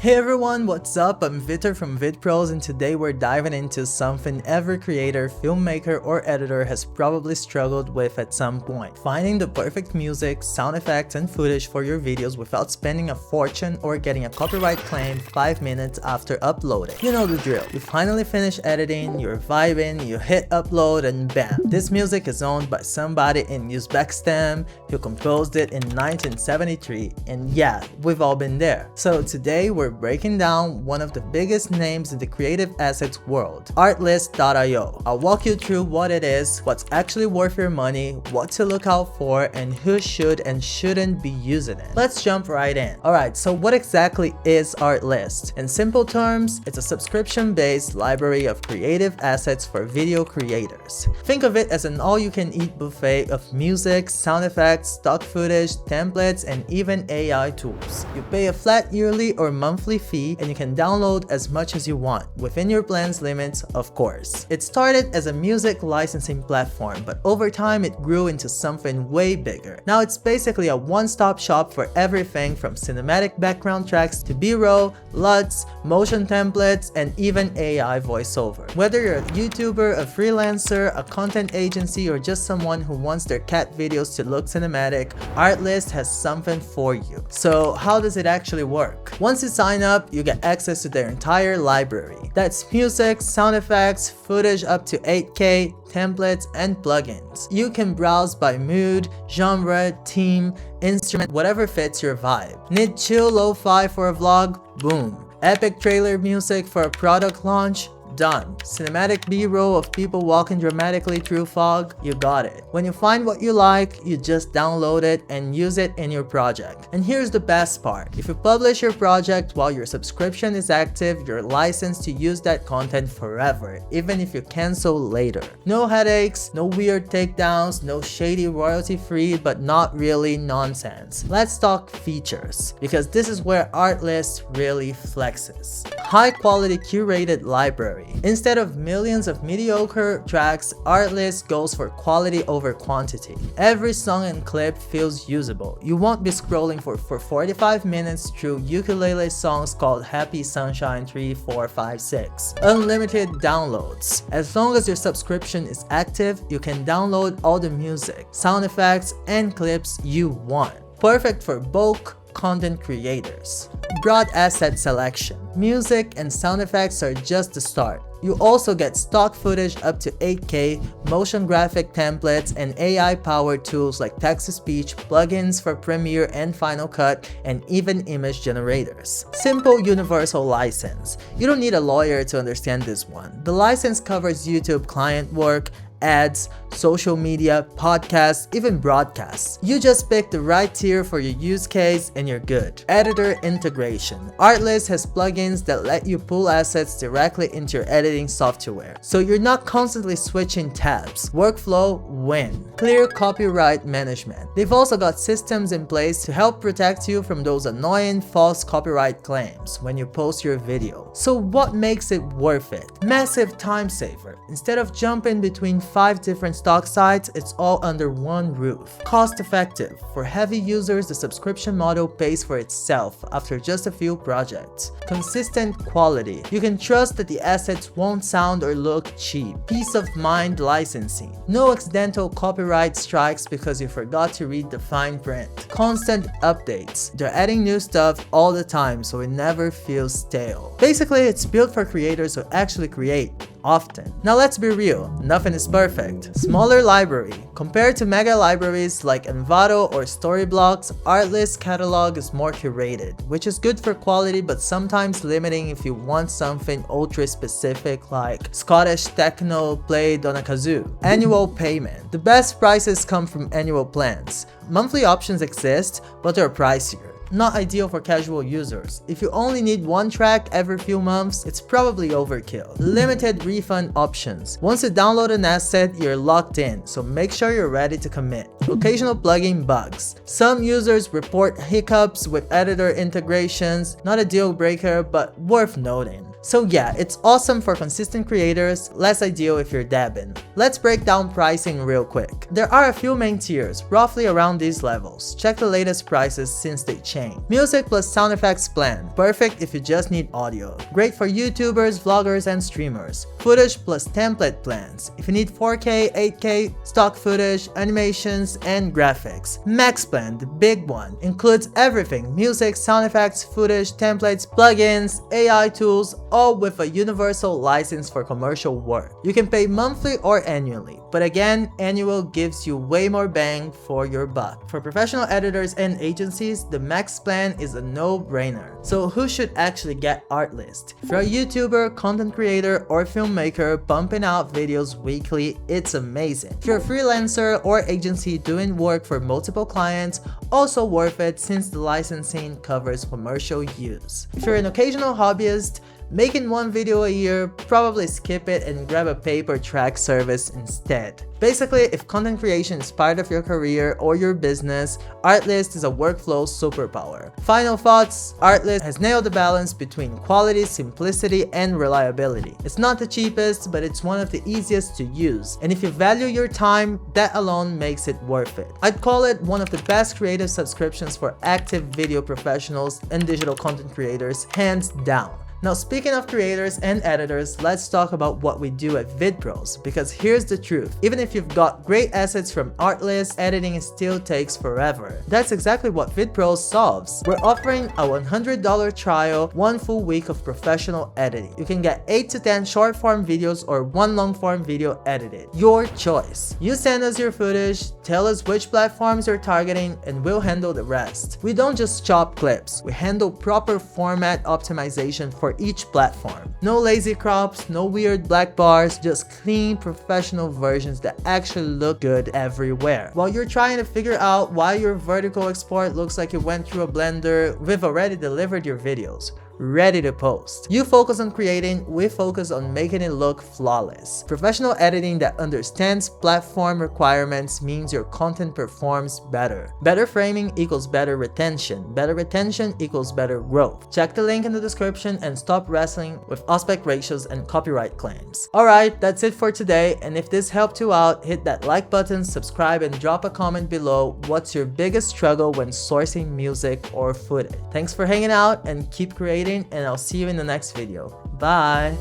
Hey everyone, what's up? I'm Victor from Vidpros, and today we're diving into something every creator, filmmaker, or editor has probably struggled with at some point. Finding the perfect music, sound effects, and footage for your videos without spending a fortune or getting a copyright claim 5 minutes after uploading. You know the drill. You finally finish editing, you're vibing, you hit upload, and bam! This music is owned by somebody in Uzbekistan who composed it in 1973, and yeah, we've all been there. So today we're breaking down one of the biggest names in the creative assets world, Artlist.io. I'll walk you through what it is, what's actually worth your money, what to look out for, and who should and shouldn't be using it. Let's jump right in. Alright, so what exactly is Artlist? In simple terms, it's a subscription-based library of creative assets for video creators. Think of it as an all-you-can-eat buffet of music, sound effects, stock footage, templates, and even AI tools. You pay a flat yearly or monthly fee and you can download as much as you want, within your plan's limits, of course. It started as a music licensing platform, but over time it grew into something way bigger. Now it's basically a one-stop shop for everything from cinematic background tracks to B-roll, LUTs, motion templates, and even AI voiceover. Whether you're a YouTuber, a freelancer, a content agency, or just someone who wants their cat videos to look cinematic, Artlist has something for you. So how does it actually work? Once you sign up, you get access to their entire library. That's music, sound effects, footage up to 8K, templates, and plugins. You can browse by mood, genre, theme, instrument, whatever fits your vibe. Need chill lo-fi for a vlog? Boom. Epic trailer music for a product launch? Done. Cinematic B-roll of people walking dramatically through fog? You got it. When you find what you like, you just download it and use it in your project. And here's the best part. If you publish your project while your subscription is active, you're licensed to use that content forever, even if you cancel later. No headaches, no weird takedowns, no shady royalty-free but not really nonsense. Let's talk features, because this is where Artlist really flexes. High-quality curated library. Instead of millions of mediocre tracks, Artlist goes for quality over quantity. Every song and clip feels usable. You won't be scrolling for 45 minutes through ukulele songs called Happy Sunshine 3, 4, 5, 6. Unlimited downloads. As long as your subscription is active, you can download all the music, sound effects, and clips you want. Perfect for bulk content creators. Broad asset selection. Music and sound effects are just the start. You also get stock footage up to 8K, motion graphic templates, and AI-powered tools like text-to-speech, plugins for Premiere and Final Cut, and even image generators. Simple universal license. You don't need a lawyer to understand this one. The license covers YouTube client work, ads, social media, podcasts, even broadcasts. You just pick the right tier for your use case and you're good. Editor integration. Artlist has plugins that let you pull assets directly into your editing software, so you're not constantly switching tabs. Workflow win. Clear copyright management. They've also got systems in place to help protect you from those annoying false copyright claims when you post your video. So what makes it worth it? Massive time saver. Instead of jumping between 5 different stock sites, it's all under one roof. Cost effective. For heavy users, the subscription model pays for itself after just a few projects. Consistent quality. You can trust that the assets won't sound or look cheap. Peace of mind licensing. No accidental copyright strikes because you forgot to read the fine print. Constant updates. They're adding new stuff all the time, so it never feels stale. Basically, it's built for creators who actually create often. Now let's be real, nothing is perfect. Smaller library. Compared to mega libraries like Envato or Storyblocks, Artlist catalog is more curated, which is good for quality but sometimes limiting if you want something ultra specific like Scottish techno played on a kazoo. Annual payment. The best prices come from annual plans. Monthly options exist, but they're pricier. Not ideal for casual users. If you only need one track every few months, it's probably overkill. Limited refund options. Once you download an asset, you're locked in, so make sure you're ready to commit. Occasional plugin bugs. Some users report hiccups with editor integrations. Not a deal breaker, but worth noting. So yeah, it's awesome for consistent creators, less ideal if you're dabbing. Let's break down pricing real quick. There are a few main tiers, roughly around these levels. Check the latest prices since they changed chain. Music plus sound effects plan, perfect if you just need audio. Great for YouTubers, vloggers, and streamers. Footage plus template plans, if you need 4K, 8K, stock footage, animations, and graphics. Max plan, the big one, includes everything: music, sound effects, footage, templates, plugins, AI tools, all with a universal license for commercial work. You can pay monthly or annually, but again, annual gives you way more bang for your buck. For professional editors and agencies, the Max plan is a no-brainer. So who should actually get Artlist? If you're a YouTuber, content creator, or filmmaker pumping out videos weekly, it's amazing. If you're a freelancer or agency doing work for multiple clients, also worth it since the licensing covers commercial use. If you're an occasional hobbyist, making one video a year, probably skip it and grab a pay-per-track service instead. Basically, if content creation is part of your career or your business, Artlist is a workflow superpower. Final thoughts: Artlist has nailed the balance between quality, simplicity, and reliability. It's not the cheapest, but it's one of the easiest to use. And if you value your time, that alone makes it worth it. I'd call it one of the best creative subscriptions for active video professionals and digital content creators, hands down. Now, speaking of creators and editors, let's talk about what we do at Vidpros, because here's the truth: even if you've got great assets from Artlist, editing still takes forever. That's exactly what Vidpros solves. We're offering a $100 trial, 1 full week of professional editing. You can get 8 to 10 short-form videos or 1 long-form video edited. Your choice. You send us your footage, tell us which platforms you're targeting, and we'll handle the rest. We don't just chop clips, we handle proper format optimization for each platform. No lazy crops, no weird black bars, just clean professional versions that actually look good everywhere. While you're trying to figure out why your vertical export looks like it went through a blender, we've already delivered your videos, ready to post. You focus on creating, we focus on making it look flawless. Professional editing that understands platform requirements means your content performs better. Better framing equals better retention. Better retention equals better growth. Check the link in the description and stop wrestling with aspect ratios and copyright claims. Alright, that's it for today, and if this helped you out, hit that like button, subscribe, and drop a comment below. What's your biggest struggle when sourcing music or footage? Thanks for hanging out and keep creating, and I'll see you in the next video. Bye!